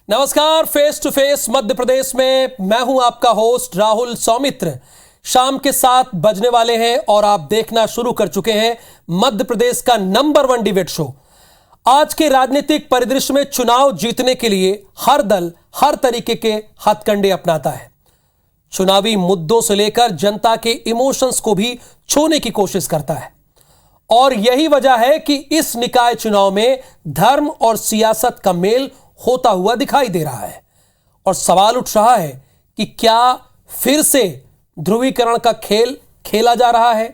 नमस्कार, face to face Madhya Pradesh में मैं हूं आपका होस्ट राहुल सौमित्र। शाम के 7 बजने वाले हैं और आप देखना शुरू कर चुके हैं मध्य प्रदेश का नंबर 1 डिबेट शो। आज के राजनीतिक परिदृश्य में चुनाव जीतने के लिए हर दल हर तरीके के हथकंडे अपनाता है। चुनावी मुद्दों से लेकर जनता के इमोशंस को भी छूने की कोशिश करता है और यही वजह है कि इस निकाय चुनाव में धर्म और सियासत का मेल होता हुआ दिखाई दे रहा है और सवाल उठ रहा है कि क्या फिर से ध्रुवीकरण का खेल खेला जा रहा है।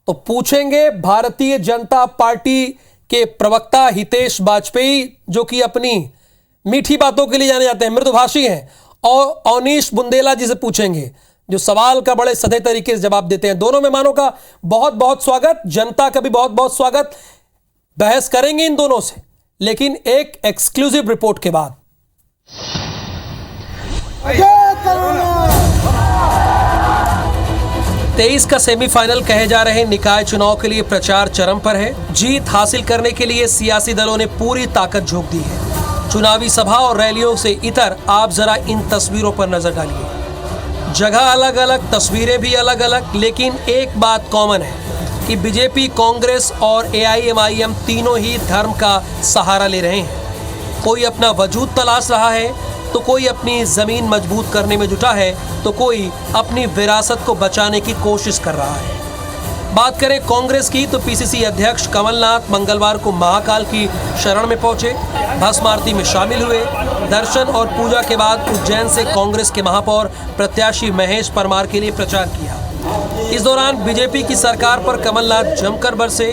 तो पूछेंगे भारतीय जनता पार्टी के प्रवक्ता हितेश वाजपेयी, जो कि अपनी मीठी बातों के लिए जाने जाते हैं, मृदुभाषी हैं, और अवनीश बुंदेला जी से पूछेंगे जो सवाल का बड़े सधे तरीके से जवाब देते हैं। दोनों मेहमानों का बहुत बहुत स्वागत, जनता का भी बहुत बहुत स्वागत। बहस करेंगे इन दोनों से, लेकिन एक एक्सक्लूसिव रिपोर्ट के बाद। 23 का सेमीफाइनल कहे जा रहे निकाय चुनाव के लिए प्रचार चरम पर है। जीत हासिल करने के लिए सियासी दलों ने पूरी ताकत झोंक दी है। चुनावी सभा और रैलियों से इतर आप जरा इन तस्वीरों पर नजर डालिए। जगह अलग अलग, तस्वीरें भी अलग अलग, लेकिन एक बात कॉमन है कि बीजेपी, कांग्रेस और AIMIM तीनों ही धर्म का सहारा ले रहे हैं। कोई अपना वजूद तलाश रहा है तो कोई अपनी जमीन मजबूत करने में जुटा है तो कोई अपनी विरासत को बचाने की कोशिश कर रहा है। बात करें कांग्रेस की तो PCC अध्यक्ष कमलनाथ मंगलवार को महाकाल की शरण में पहुंचे, भस्म आरती में शामिल हुए। दर्शन और पूजा के बाद उज्जैन से कांग्रेस के महापौर प्रत्याशी महेश परमार के लिए प्रचार किया। इस दौरान बीजेपी की सरकार पर कमलनाथ जमकर बरसे।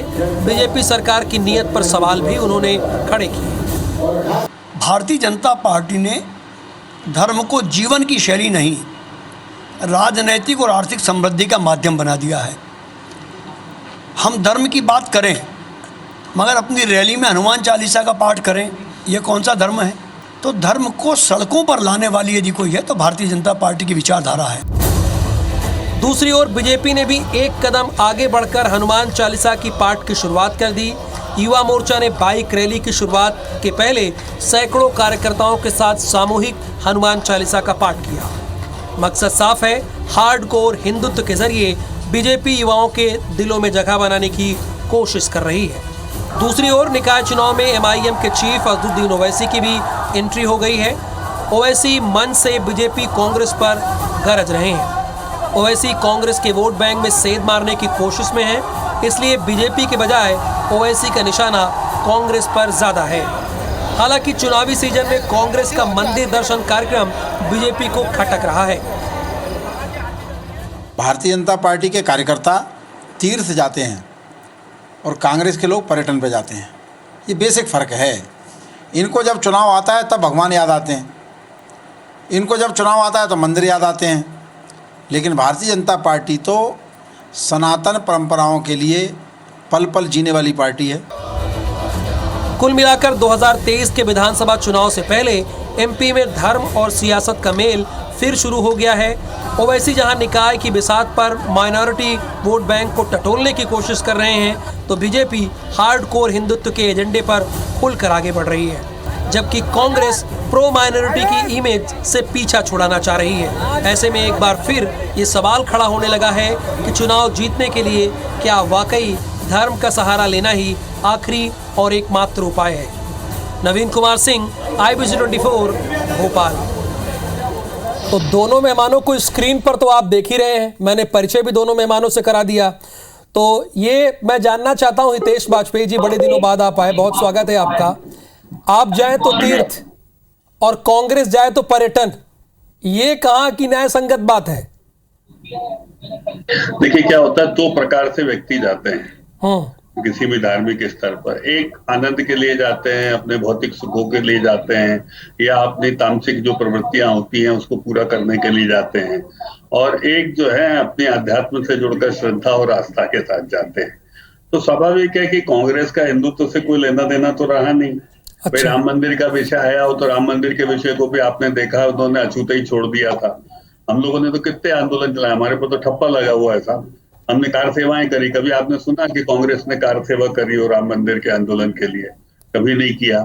बीजेपी सरकार की नीयत पर सवाल भी उन्होंने खड़े किए। भारतीय जनता पार्टी ने धर्म को जीवन की शैली नहीं, राजनैतिक और आर्थिक समृद्धि का माध्यम बना दिया है। हम धर्म की बात करें मगर अपनी रैली में हनुमान चालीसा का पाठ करें, यह कौन सा धर्म है? तो धर्म को सड़कों पर लाने वाली यदि कोई है तो भारतीय जनता पार्टी की विचारधारा है। दूसरी ओर बीजेपी ने भी एक कदम आगे बढ़कर हनुमान चालीसा की पाठ की शुरुआत कर दी। युवा मोर्चा ने बाइक रैली की शुरुआत के पहले सैकड़ों कार्यकर्ताओं के साथ सामूहिक हनुमान चालीसा का पाठ किया। मकसद साफ है, हार्डकोर हिंदुत्व के जरिए बीजेपी युवाओं के दिलों में जगह बनाने की कोशिश कर रही है। दूसरी ओर निकाय चुनाव में MIM के चीफ अजदुद्दीन ओवैसी की भी एंट्री हो गई है। ओवैसी मंच से बीजेपी कांग्रेस पर गरज रहे हैं। ओवैसी कांग्रेस के वोट बैंक में सेंध मारने की कोशिश में है, इसलिए बीजेपी के बजाय ओवैसी का निशाना कांग्रेस पर ज्यादा है। हालांकि चुनावी सीजन में कांग्रेस का मंदिर दर्शन कार्यक्रम बीजेपी को खटक रहा है। भारतीय जनता पार्टी के कार्यकर्ता तीर्थ जाते हैं और कांग्रेस के लोग पर्यटन पर जाते हैं। ये बेसिक फ़र्क है। इनको जब चुनाव आता है तब भगवान याद आते हैं, इनको जब चुनाव आता है तो मंदिर याद आते हैं। लेकिन भारतीय जनता पार्टी तो सनातन परंपराओं के लिए पल पल जीने वाली पार्टी है। कुल मिलाकर 2023 के विधानसभा चुनाव से पहले MP में धर्म और सियासत का मेल फिर शुरू हो गया है। ओवैसी जहां निकाय की बिसात पर माइनॉरिटी वोट बैंक को टटोलने की कोशिश कर रहे हैं, तो बीजेपी हार्डकोर हिंदुत्व के एजेंडे पर खुलकर आगे बढ़ रही है, जबकि कांग्रेस प्रो माइनॉरिटी की इमेज से पीछा छुड़ाना चाह रही है। ऐसे में एक बार फिर ये सवाल खड़ा होने लगा है कि चुनाव जीतने के लिए क्या वाकई धर्म का सहारा लेना ही आखिरी और एकमात्र उपाय है। नवीन कुमार सिंह, IBC 24, भोपाल। तो दोनों मेहमानों को स्क्रीन पर तो आप देख ही रहे हैं, मैंने परिचय भी दोनों मेहमानों से करा दिया। तो ये मैं जानना चाहता हूं, हितेश वाजपेयी जी, बड़े दिनों बाद आप आए, बहुत स्वागत है आपका। आप जाए तो तीर्थ और कांग्रेस जाए तो पर्यटन, ये कहाँ की न्याय संगत बात है? देखिए क्या होता है, 2 प्रकार से व्यक्ति जाते हैं किसी भी धार्मिक स्तर पर। एक आनंद के लिए जाते हैं, अपने भौतिक सुखों के लिए जाते हैं, या अपनी तामसिक जो प्रवृत्तियां होती हैं उसको पूरा करने के लिए जाते हैं, और एक जो है अपने अध्यात्म से जुड़कर श्रद्धा और आस्था के साथ जाते हैं। तो स्वाभाविक है कि कांग्रेस का हिंदुत्व से कोई लेना देना तो रहा नहीं। भाई राम मंदिर का विषय आया हो तो राम मंदिर के विषय को भी आपने देखा, उन्होंने अछूते ही छोड़ दिया था। हम लोगों ने तो कितने आंदोलन चलाए, हमारे पर तो ठप्पा लगा हुआ है साहब। हमने कार सेवाएं करी, कभी आपने सुना कि कांग्रेस ने कार सेवा करी हो राम मंदिर के आंदोलन के लिए? कभी नहीं किया।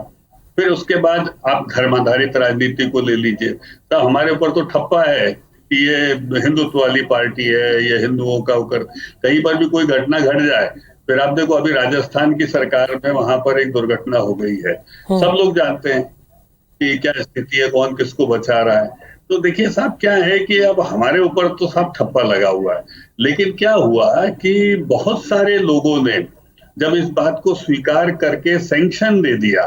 फिर उसके बाद आप धर्माधारित राजनीति को ले लीजिए, तो हमारे ऊपर तो ठप्पा है कि ये हिंदुत्व वाली पार्टी है, ये हिंदुओं का ऊपर कहीं पर भी कोई घटना घट जाए। फिर आप देखो अभी राजस्थान की सरकार में वहां पर एक दुर्घटना हो गई है, सब लोग जानते हैं कि क्या स्थिति है, कौन किसको बचा रहा है। तो देखिए साहब क्या है कि अब हमारे ऊपर तो साहब ठप्पा लगा हुआ है, लेकिन क्या हुआ कि बहुत सारे लोगों ने जब इस बात को स्वीकार करके सैंक्शन दे दिया,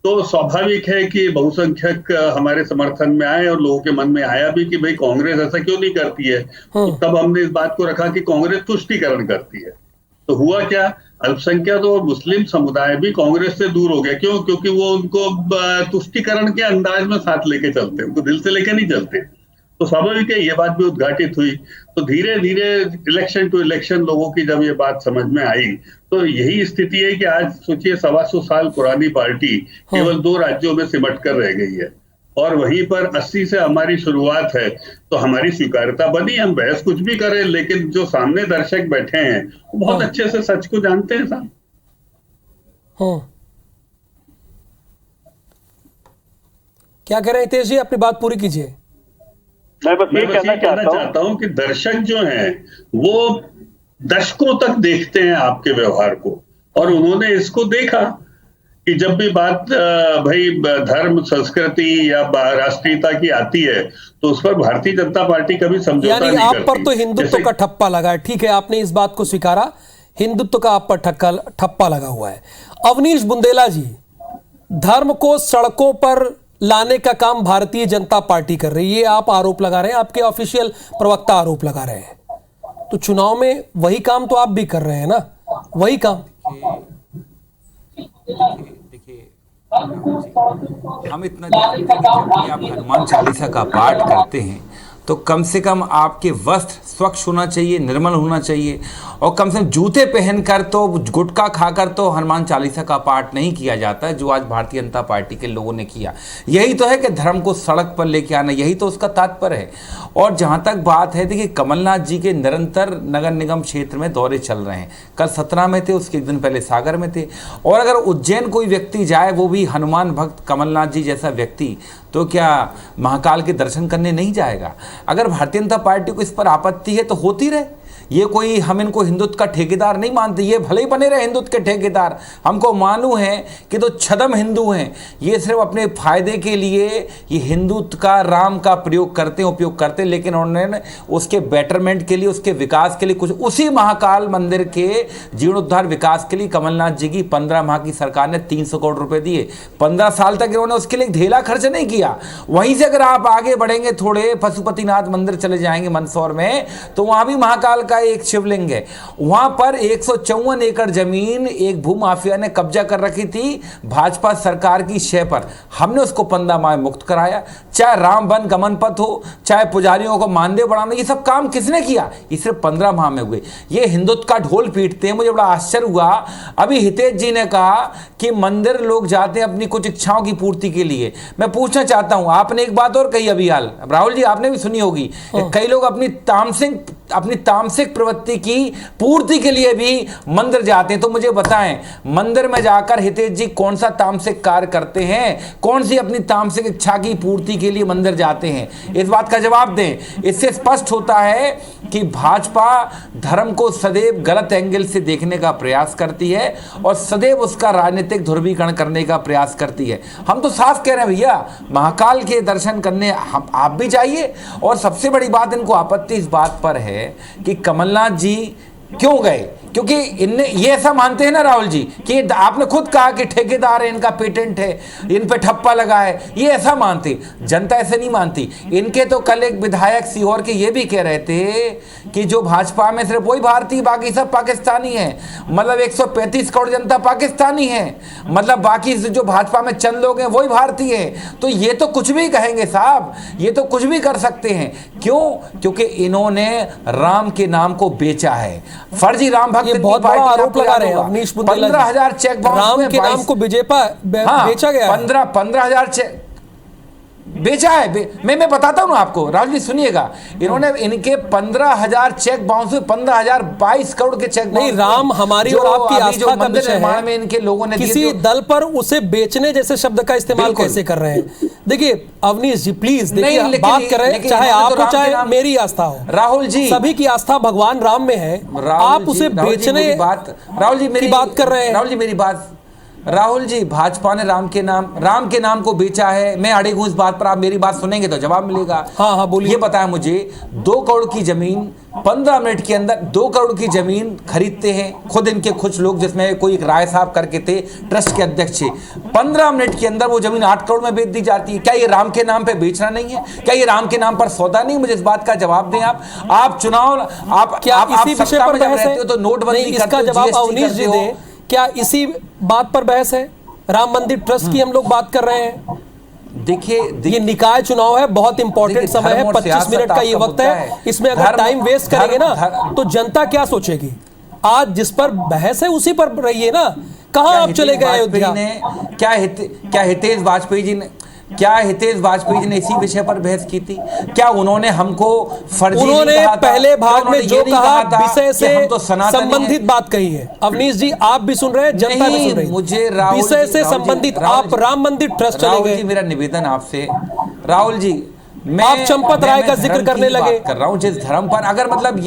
तो स्वाभाविक है कि बहुसंख्यक हमारे समर्थन में आए और लोगों के मन में आया भी कि भाई कांग्रेस ऐसा क्यों नहीं करती है। तो तब हमने इस बात को रखा कि कांग्रेस तुष्टीकरण करती है। तो हुआ क्या, अल्पसंख्यक और मुस्लिम समुदाय भी कांग्रेस से दूर हो गया। क्यों? क्योंकि वो उनको तुष्टीकरण के अंदाज में साथ लेके चलते हैं, उनको दिल से लेके नहीं चलते। तो स्वाभाविक है ये बात भी उद्घाटित हुई। तो धीरे धीरे इलेक्शन टू इलेक्शन लोगों की जब ये बात समझ में आई, तो यही स्थिति है कि आज सोचिए 125 साल पुरानी पार्टी केवल 2 राज्यों में सिमट कर रह गई है, और वहीं पर 80 से हमारी शुरुआत है। तो हमारी स्वीकार्यता बनी, हम बहस कुछ भी करें, लेकिन जो सामने दर्शक बैठे हैं वो बहुत अच्छे से सच को जानते हैं साहब। क्या कह रहे हैं हितेश जी, अपनी बात पूरी कीजिए। मैं बस ये कहना चाहता हूं कि दर्शक जो हैं वो दशकों तक देखते हैं आपके व्यवहार को, और उन्होंने इसको देखा कि जब भी बात भाई धर्म, संस्कृति या राष्ट्रीयता की आती है तो उस पर भारतीय जनता पार्टी कभी समझौता नहीं करती। आप पर तो हिंदुत्व का ठप्पा लगा है, ठीक है, आपने इस बात को स्वीकारा, हिंदुत्व का आप पर ठप्पा लगा हुआ है। अवनीश बुंदेला जी, धर्म को सड़कों पर लाने का काम भारतीय जनता पार्टी कर रही है, आप आरोप लगा रहे हैं, आपके ऑफिशियल प्रवक्ता आरोप लगा रहे हैं, तो चुनाव में वही काम तो आप भी कर रहे हैं ना, वही काम। देखिए हम इतना जानते हैं कि जब भी आप हनुमान चालीसा का पाठ करते हैं तो कम से कम आपके वस्त्र स्वच्छ होना चाहिए, निर्मल होना चाहिए, और कम से कम जूते पहनकर तो, गुटखा खाकर तो हनुमान चालीसा का पाठ नहीं किया जाता है, जो आज भारतीय जनता पार्टी के लोगों ने किया। यही तो है कि धर्म को सड़क पर लेके आना, यही तो उसका तात्पर्य है। और जहाँ तक बात है, देखिए कमलनाथ जी के निरंतर नगर निगम क्षेत्र में दौरे चल रहे हैं, कल सतना में थे, उसके एक दिन पहले सागर में थे, और अगर उज्जैन कोई व्यक्ति जाए, वो भी हनुमान भक्त कमलनाथ जी जैसा व्यक्ति, तो क्या महाकाल के दर्शन करने नहीं जाएगा? अगर भारतीय जनता पार्टी को इस पर आपत्ति है तो होती रहे, ये कोई हम इनको हिंदुत्व का ठेकेदार नहीं मानते, ये भले ही बने रहे हिंदुत्व के ठेकेदार, हमको मालूम है कि तो छदम हिंदू हैं, ये सिर्फ अपने फायदे के लिए ये हिंदुत्व का, राम का प्रयोग करते हैं, उपयोग करते हैं, लेकिन उन्होंने उसके बेटरमेंट के लिए, उसके विकास के लिए कुछ, उसी महाकाल मंदिर के जीर्णोद्धार विकास के लिए कमलनाथ जी की 15 माह की सरकार ने 300 करोड़ रुपए दिए, 15 साल तक इन्होंने उसके लिए ढेला खर्च नहीं किया। वहीं से अगर आप आगे बढ़ेंगे थोड़े, पशुपतिनाथ मंदिर चले जाएंगे मंदसौर में, तो वहां भी महाकाल का एक शिवलिंग है, वहां पर 154 एकड़ जमीन एक भूमाफिया ने कब्जा कर रखी थी भाजपा सरकार की शय पर, हमने उसको 15 माह मुक्त कराया। चाहे राम वन गमन पथ हो, चाहे पुजारियों को मानदेय बढ़ाना, ये सब काम किसने किया? ये सिर्फ 15 माह में हुए। ये हिंदुत्व का ढोल पीटते हैं। मुझे बड़ा आश्चर्य हुआ, अभी हितेश जी ने कहा कि मंदिर लोग जाते हैं अपनी कुछ इच्छाओं की पूर्ति के लिए। मैं पूछना चाहता हूं, आपने एक बात और कही अभी हाल, राहुल जी आपने भी सुनी होगी, कई लोग अपनी तामसिक प्रवृत्ति की पूर्ति के लिए भी मंदिर जाते हैं। तो मुझे बताएं, मंदिर में जाकर हितेश जी कौन सा तामसिक कार्य करते हैं, कौन सी अपनी तामसिक इच्छा की पूर्ति के लिए मंदिर जाते हैं? इस बात का जवाब दें। इससे स्पष्ट होता है कि भाजपा धर्म को सदैव गलत एंगल से देखने का प्रयास करती है और सदैव उसका राजनीतिक ध्रुवीकरण करने का प्रयास करती है। हम तो साफ कह रहे हैं भैया, महाकाल के दर्शन करने आप भी जाइए। और सबसे बड़ी बात, इनको आपत्ति इस बात पर है कि कमलनाथ जी क्यों गए, क्योंकि इनने ये ऐसा मानते हैं ना राहुल जी कि आपने खुद कहा कि ठेकेदार है, इनका पेटेंट है, इन पे ठप्पा लगा है, ये ऐसा मानते। जनता ऐसे नहीं मानती। इनके तो कल एक विधायक सीहोर के ये भी कह रहे थे कि जो भाजपा में सिर्फ वही भारतीय, बाकी सब पाकिस्तानी है, मतलब 135 करोड़ जनता पाकिस्तानी है, मतलब बाकी जो भाजपा में चंद लोग हैं वही भारतीय है। तो ये तो कुछ भी कहेंगे साहब, ये तो कुछ भी कर सकते हैं। क्यों? क्योंकि इन्होंने राम के नाम को बेचा है, फर्जी राम। ये बहुत बड़ा आरोप लगा रहे हैं अवनीश बुंदेला, 15,000 चेक बाउंस राम के नाम को बेचा गया। 15,000 चेक, बेचा है। मैं बताता हूँ आपको, राहुल जी सुनिएगा, इन्होंने इनके 15,000 चेक बाउंस हुए, 15,022 करोड़ के चेक नहीं, राम हमारी और आपकी आस्था का विषय है, में इनके लोगों ने किसी दल पर उसे बेचने जैसे शब्द का इस्तेमाल कैसे कर रहे हैं। देखिए अवनीश जी प्लीज, देखिए बात कर रहे हैं, चाहे आप हो चाहे मेरी आस्था हो, राहुल जी सभी की आस्था भगवान राम में है, आप उसे बेचने की बात कर रहे हैं। राहुल जी मेरी बात, राहुल जी भाजपा ने राम के नाम को बेचा है। मैं अड़े हूं इस बात पर, आप मेरी बात सुनेंगे तो जवाब मिलेगा। हाँ बोलिए। ये बताया मुझे, 2 करोड़ की जमीन 15 मिनट के अंदर 2 करोड़ की जमीन खरीदते हैं खुद इनके कुछ लोग, जिसमें कोई एक राय साहब करके थे ट्रस्ट के अध्यक्ष, 15 मिनट के अंदर वो जमीन 8 करोड़ में बेच दी जाती है। क्या ये राम के नाम पे बेचना नहीं है? क्या ये राम के नाम पर सौदा नहीं? मुझे इस बात का जवाब दें आप चुनाव, आप क्या इसी विषय पर बहस है? तो नोटबंदी इसका जवाब अवनीश जी दें। क्या इसी बात पर बहस है? राम मंदिर ट्रस्ट की हम लोग बात कर रहे हैं। देखिए ये निकाय चुनाव है, बहुत इंपॉर्टेंट समय है, 25 मिनट का ये वक्त है, इसमें अगर टाइम वेस्ट करेंगे ना तो जनता क्या सोचेगी? आज जिस पर बहस है उसी पर रहिए ना। कहां आप चले गए अयोध्या? क्या हितेश वाजपेयी जी ने इसी विषय पर बहस की थी? क्या उन्होंने हमको फर्जी उन्होंने नहीं कहा था? पहले भाग में जो कहा विषय से तो संबंधित बात कही है। अवनीश जी आप भी सुन रहे हैं, जनता भी सुन रही है। मुझे विषय से संबंधित आप राम मंदिर ट्रस्ट चले गए। मेरा निवेदन आपसे, राहुल जी, आप चंपत राय का जिक्र करने लगे। कर रहा हूं जिस धर्म पर, अगर मतलब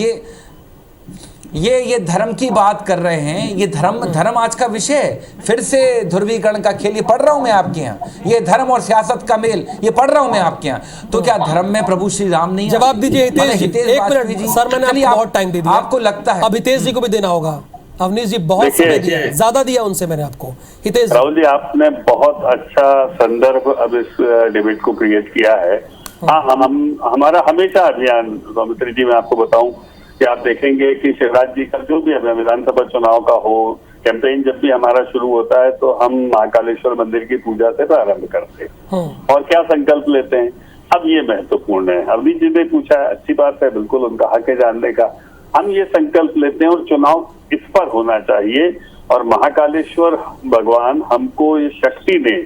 ये धर्म की बात कर रहे हैं, ये धर्म आज का विषय है। फिर से ध्रुवीकरण का खेल, ये पढ़ रहा हूं मैं आपके यहाँ, ये धर्म और सियासत का मेल, ये पढ़ रहा हूं मैं आपके यहाँ। तो क्या धर्म में प्रभु श्री राम नहीं? जवाब दीजिए हितेश जी, 1 मिनट सर, मैंने आपको बहुत टाइम दे दिया। आपको लगता है अब हितेश जी को भी देना होगा। अवनीश जी बहुत समय दिया, ज्यादा दिया उनसे मैंने आपको। हितेश राहुल जी, आपने बहुत अच्छा संदर्भ अब इस डिबेट को क्रिएट किया है। हाँ, हमारा हमेशा अभियान, सौमित्र जी मैं आपको बताऊं कि आप देखेंगे कि शिवराज जी का जो भी अभियान विधानसभा चुनाव का हो, कैंपेन जब भी हमारा शुरू होता है तो हम महाकालेश्वर मंदिर की पूजा से प्रारंभ करते हैं और क्या संकल्प लेते हैं। अब ये महत्वपूर्ण है, अवनीश जी ने पूछा है, अच्छी बात है, बिल्कुल उनका हक है जानने का। हम ये संकल्प लेते हैं और चुनाव इस पर होना चाहिए और महाकालेश्वर भगवान हमको ये शक्ति दे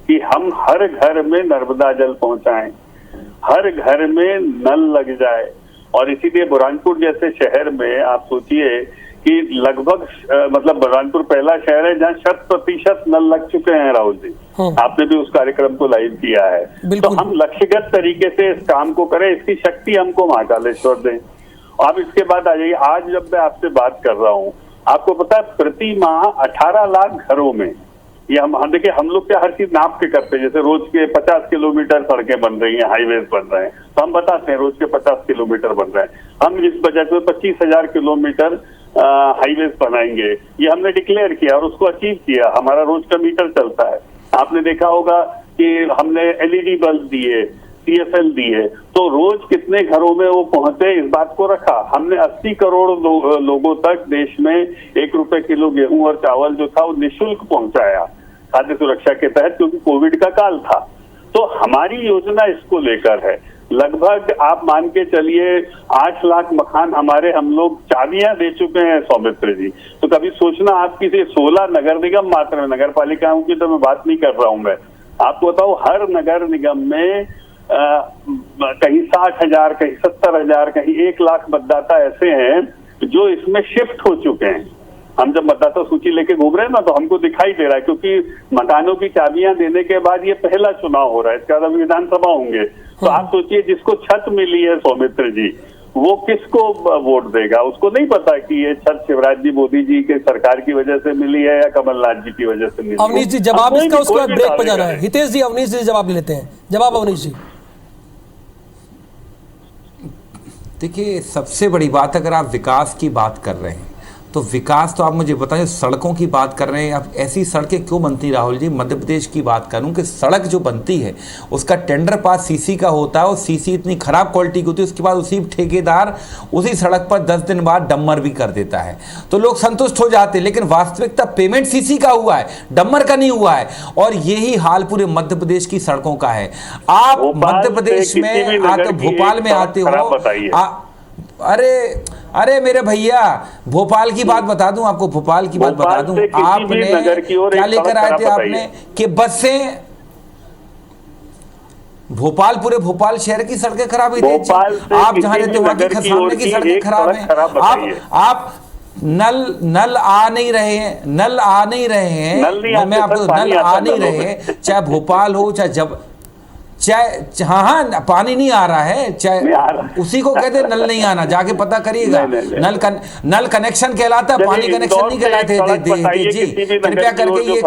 कि हम हर घर में नर्मदा जल पहुंचाएं, हर घर में नल लग जाए। और इसीलिए बुरहानपुर जैसे शहर में आप सोचिए कि लगभग मतलब बुरहानपुर पहला शहर है जहां 100% नल लग चुके हैं। राहुल जी, आपने भी उस कार्यक्रम को लाइव किया है। तो हम लक्ष्यगत तरीके से इस काम को करें, इसकी शक्ति हमको महाकालेश्वर दें। अब इसके बाद आ जाइए, आज जब मैं आपसे बात कर रहा हूँ, आपको पता है प्रति माह 18 लाख घरों में, ये हम देखिए हम लोग क्या हर चीज नाप के करते हैं, जैसे रोज के 50 किलोमीटर सड़कें बन रही हैं, हाईवेज बन रहे हैं, तो हम बताते हैं रोज के 50 किलोमीटर बन रहे हैं। हम इस बजट में 25,000 किलोमीटर हाईवेज बनाएंगे, ये हमने डिक्लेयर किया और उसको अचीव किया। हमारा रोज का मीटर चलता है। आपने देखा होगा कि हमने LED बल्ब दिए, CFL दिए, तो रोज कितने घरों में वो पहुंचे इस बात को रखा। हमने 80 करोड़ लोगों तक देश में 1 रुपए किलो गेहूं और चावल जो था वो निःशुल्क पहुंचाया खाद्य सुरक्षा के तहत, क्योंकि कोविड का काल था। तो हमारी योजना इसको लेकर है। लगभग आप मान के चलिए 8 लाख मकान हमारे हम लोग चाबियां दे चुके हैं सौमित्र जी। तो कभी सोचना, आप किसी 16 नगर निगम मात्र में, नगर पालिकाओं की तो मैं बात नहीं कर रहा हूं मैं आपको बताऊं, हर नगर निगम में कहीं 60,000, कहीं 70,000, कहीं 1 लाख मतदाता ऐसे हैं जो इसमें शिफ्ट हो चुके हैं। हम जब मतदाता सूची लेके घूम रहे हैं ना, तो हमको दिखाई दे रहा है, क्योंकि मकानों की चाबियां देने के बाद ये पहला चुनाव हो रहा है, इसके बाद अभी विधानसभा होंगे। तो आप सोचिए, जिसको छत मिली है सौमित्र जी, वो किसको वोट देगा? उसको नहीं पता कि ये छत शिवराज जी मोदी जी के सरकार की वजह से मिली है या कमलनाथ जी की वजह से मिली है। अवनीश जी जवाब इसका, उसके बाद ब्रेक पर जाना है। हितेश जी, अवनीश जी जवाब लेते हैं। जवाब अवनीश जी। देखिए, सबसे बड़ी बात, अगर आप विकास की बात कर रहे हैं तो विकास तो आप मुझे बताएं, सड़कों की बात कर रहे हैं, अब ऐसी सड़कें क्यों बनती? राहुल जी, मध्य प्रदेश की बात करूं कि सड़क जो बनती है उसका टेंडर पास सीसी का होता है और सीसी इतनी खराब क्वालिटी की होती है, उसके बाद उसी ठेकेदार उसी सड़क पर 10 दिन बाद डम्मर भी कर देता है, तो लोग संतुष्ट हो जाते हैं। लेकिन वास्तविकता पेमेंट सीसी का हुआ है, डम्मर का नहीं हुआ है। और यही हाल पूरे मध्य प्रदेश की सड़कों का है। आप मध्य प्रदेश में आते, भोपाल में आते हो, अरे मेरे भैया, भोपाल की बात बता दूं आपको, भोपाल की बात बता दूं, आपने क्या लेकर आए थे? आपने कि बसें, भोपाल, पूरे भोपाल शहर की सड़कें खराब हुई थी। आप जहाँ रहते वहाँ की खसाने की सड़कें खराब हैं। आप नल आ नहीं रहे हैं, नल आ नहीं रहे हैं, मैं आपको नल आ नहीं रहे हैं, चाहे भोपाल हो चाहे हाँ पानी नहीं आ रहा है, चाहे उसी को कहते नल नहीं आना, जाके पता करिएगा। नल कनेक्शन कहलाता है, पानी कनेक्शन नहीं कहलाते जी। कृपया करके ये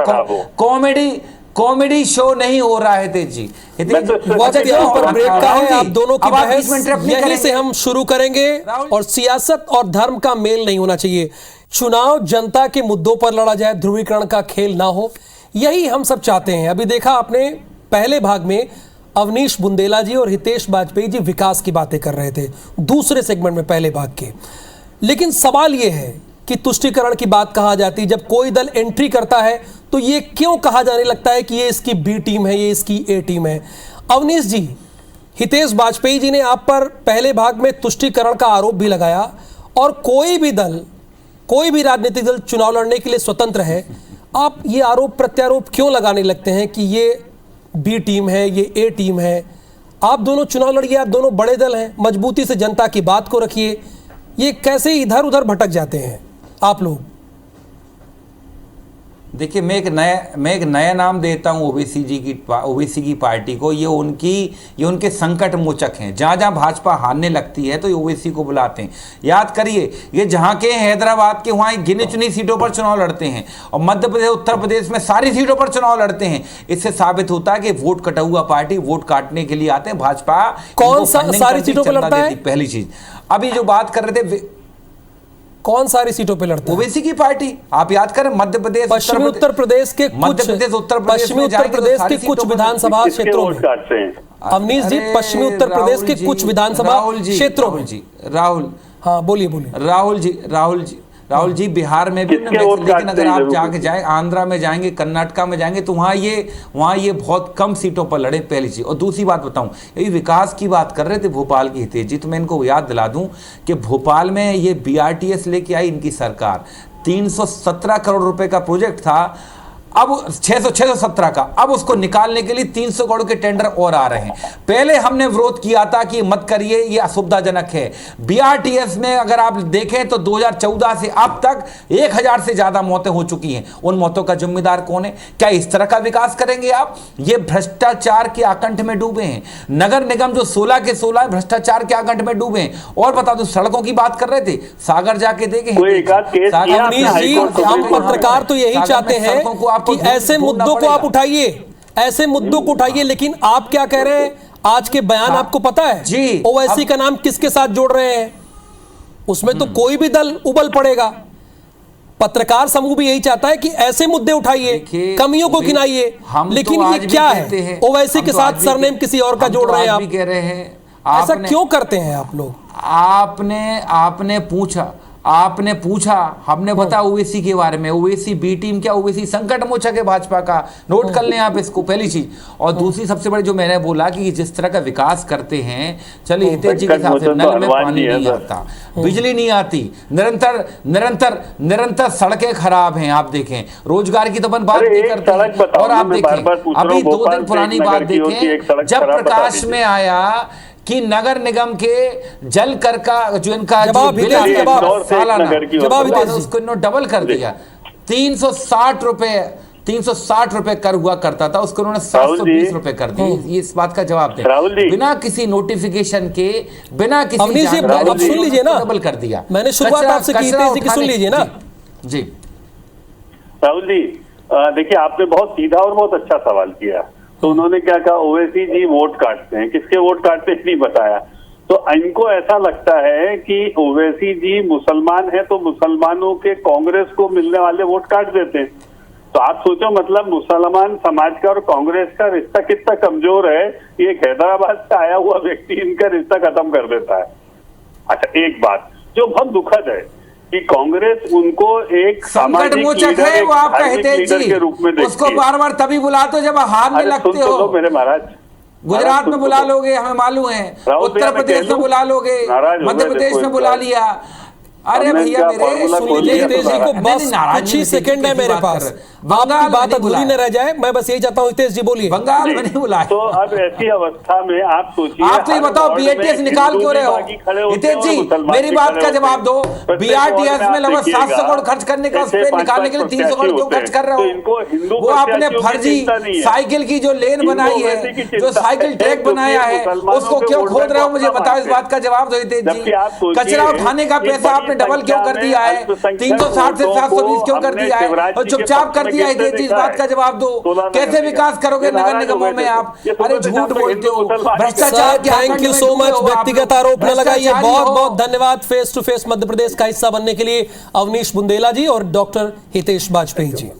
कॉमेडी शो नहीं हो रहा है तेज जी। वक्त यहाँ पर ब्रेक का है, आप दोनों की बहस यहीं से हम शुरू करेंगे। और सियासत और धर्म का मेल नहीं होना चाहिए। चुनाव जनता के मुद्दों पर लड़ा जाए, ध्रुवीकरण का खेल ना हो, यही हम सब चाहते हैं। अभी देखा आपने पहले भाग में अवनीश बुंदेला जी और हितेश वाजपेयी जी विकास की बातें कर रहे थे, दूसरे सेगमेंट में पहले भाग के। लेकिन सवाल यह है कि तुष्टीकरण की बात कहा जाती है, जब कोई दल एंट्री करता है तो ये क्यों कहा जाने लगता है कि ये इसकी बी टीम है, ये इसकी ए टीम है। अवनीश जी, हितेश वाजपेयी जी ने आप पर पहले भाग में तुष्टीकरण का आरोप भी लगाया, और कोई भी दल, कोई भी राजनीतिक दल चुनाव लड़ने के लिए स्वतंत्र है। आप ये आरोप प्रत्यारोप क्यों लगाने लगते हैं कि ये बी टीम है, ये ए टीम है? आप दोनों चुनाव लड़िए, आप दोनों बड़े दल हैं, मजबूती से जनता की बात को रखिए। ये कैसे इधर उधर भटक जाते हैं आप लोग? देखिए, मैं एक नया नाम देता हूँ ओबीसी की पार्टी को। ये उनके संकट मोचक हैं। जहाँ जहाँ भाजपा हारने लगती है तो ये ओबीसी को बुलाते हैं। याद करिए, ये जहाँ के हैदराबाद के वहाँ गिनी चुनी सीटों पर चुनाव लड़ते हैं, और मध्य प्रदेश उत्तर प्रदेश में सारी सीटों पर चुनाव लड़ते हैं। इससे साबित होता है कि वोट कटा हुआ पार्टी वोट काटने के लिए आते हैं। भाजपा कौन सारी सीटों पर लड़ता है? पहली चीज, अभी जो बात कर रहे थे, कौन सारी सीटों पे लड़ता है? ओबीसी की पार्टी। आप याद करें, मध्य प्रदेश, पश्चिमी उत्तर प्रदेश के कुछ विधानसभा क्षेत्रों में, अवनीश जी, पश्चिमी उत्तर प्रदेश के कुछ विधानसभा क्षेत्रों में। राहुल, हाँ बोलिए। राहुल जी, बिहार में भी, लेकिन अगर आप जाके जाए, आंध्रा में जाएंगे, कर्नाटका में जाएंगे, तो वहाँ ये बहुत कम सीटों पर लड़े, पहली चीज। और दूसरी बात बताऊं, यही विकास की बात कर रहे थे भोपाल की हितेश जी, तो मैं इनको याद दिला दूं कि भोपाल में ये BRTS लेके आई इनकी सरकार। 317 करोड़ रुपए का प्रोजेक्ट था, अब 617 का, अब उसको निकालने के लिए 300 करोड़ के टेंडर और आ रहे हैं। पहले हमने विरोध किया था कि मत करिए, ये असुविधाजनक है। BRTS में अगर आप देखें तो 2014 से अब तक 1000 से ज्यादा मौतें हो चुकी हैं। उन मौतों का जिम्मेदार कौन है? क्या इस तरह का विकास करेंगे आप? ये भ्रष्टाचार के आकंठ में डूबे हैं। नगर निगम जो 16 के 16 भ्रष्टाचार के आकंठ में डूबे हैं। और बता दो, सड़कों की बात कर रहे थे, सागर जाके देखें। हम पत्रकार तो यही चाहते हैं कि ऐसे मुद्दों को आप उठाइए, ऐसे मुद्दों को उठाइए। लेकिन आप क्या कह रहे हैं? आज के बयान आपको पता है जी, ओवैसी का नाम किसके साथ जोड़ रहे हैं? उसमें तो कोई भी दल उबल पड़ेगा। पत्रकार समूह भी यही चाहता है कि ऐसे मुद्दे उठाइए, कमियों को गिनाइए। लेकिन ये क्या है? ओवैसी के साथ सरनेम किसी और का जोड़ रहे हैं आप। कह रहे हैं ऐसा क्यों करते हैं आप लोग? आपने पूछा, हमने बताया ओवैसी के बारे में। ओवैसी बी टीम क्या? ओवैसी संकट मोचक है भाजपा का। नोट कर लें आप इसको, पहली चीज। और दूसरी सबसे बड़ी जो मैंने बोला कि जिस तरह का विकास करते हैं, चलिए हितेश जी के हिसाब से नल में पानी नहीं आता, बिजली नहीं आती, निरंतर सड़कें खराब हैं। आप देखें, रोजगार की तो अपन बात नहीं करते। और आप देखें, अभी 2 दिन पुरानी बात देखें, जब प्रकाश में आया कि नगर निगम के जल कर का जो इनका बिल सालाना, उसको इन्होंने डबल कर दिया। 360 रुपए कर हुआ करता था, उसको उन्होंने 720 रुपए कर दिए। ये इस बात का जवाब दे, बिना किसी नोटिफिकेशन के, बिना किसी जानकारी के, सुन लीजिए ना, डबल कर दिया। मैंने शुरुआत आपसे की थी, सुन लीजिए ना जी। राहुल जी, देखिए, आपने बहुत सीधा और बहुत अच्छा सवाल किया। तो उन्होंने क्या कहा? ओवैसी जी वोट काटते हैं। किसके वोट काटते हैं नहीं बताया। तो इनको ऐसा लगता है कि ओवैसी जी मुसलमान है तो मुसलमानों के कांग्रेस को मिलने वाले वोट काट देते हैं। तो आप सोचो, मतलब मुसलमान समाज का और कांग्रेस का रिश्ता कितना कमजोर है। एक हैदराबाद से आया हुआ व्यक्ति इनका रिश्ता खत्म कर देता है। अच्छा, एक बात जो बहुत दुखद है कि कांग्रेस उनको एक संकट मोचक है, वो आप कहते हैं जी, के रूप में उसको बार बार तभी बुलाते हो जब हारने लगते हो। मेरे महाराज, गुजरात में बुला लोगे, हमें मालूम है, उत्तर प्रदेश में बुला लोगे, मध्य प्रदेश में बुला लिया। अरे भैया मेरे, सुन लीजिए हितेश जी को, बस कुछ ही सेकंड है मेरे पास। आपकी बात अधूरी न रह जाए, मैं बस यही चाहता हूँ। हितेश जी बोलिए। बंगाल में नहीं बुलाया। तो अब ऐसी अवस्था में आप सोचिए, आप तो ये बताओ बीआरटीएस निकाल क्यों रहे हो? हितेश जी मेरी बात का जवाब दो। बीआरटीएस में लगभग 700 करोड़ खर्च करने का, उस पे निकालने के लिए 300 करोड़ क्यों खर्च कर रहे हो? वो आपने फर्जी साइकिल की जो लेन बनाई है, जो साइकिल ट्रैक बनाया है, उसको क्यों खोद रहे हो? मुझे बताओ, इस बात का जवाब दो हितेश जी। कचरा उठाने का पैसा आपने डबल क्यों कर दिया है? 360 से 720 क्यों कर दिया है और चुपचाप कर दिया है? हितेश जी इस बात का जवाब दो। कैसे विकास करोगे नगर निगमों में आप? अरे झूठ बोलते हो, भ्रष्टाचार। Thank you so much. व्यक्तिगत आरोप न लगाइए। बहुत बहुत धन्यवाद face to face Madhya Pradesh का हिस्सा बनने के लिए अवनीश बुंदेला जी और डॉक्टर हितेश वाजपेयी जी।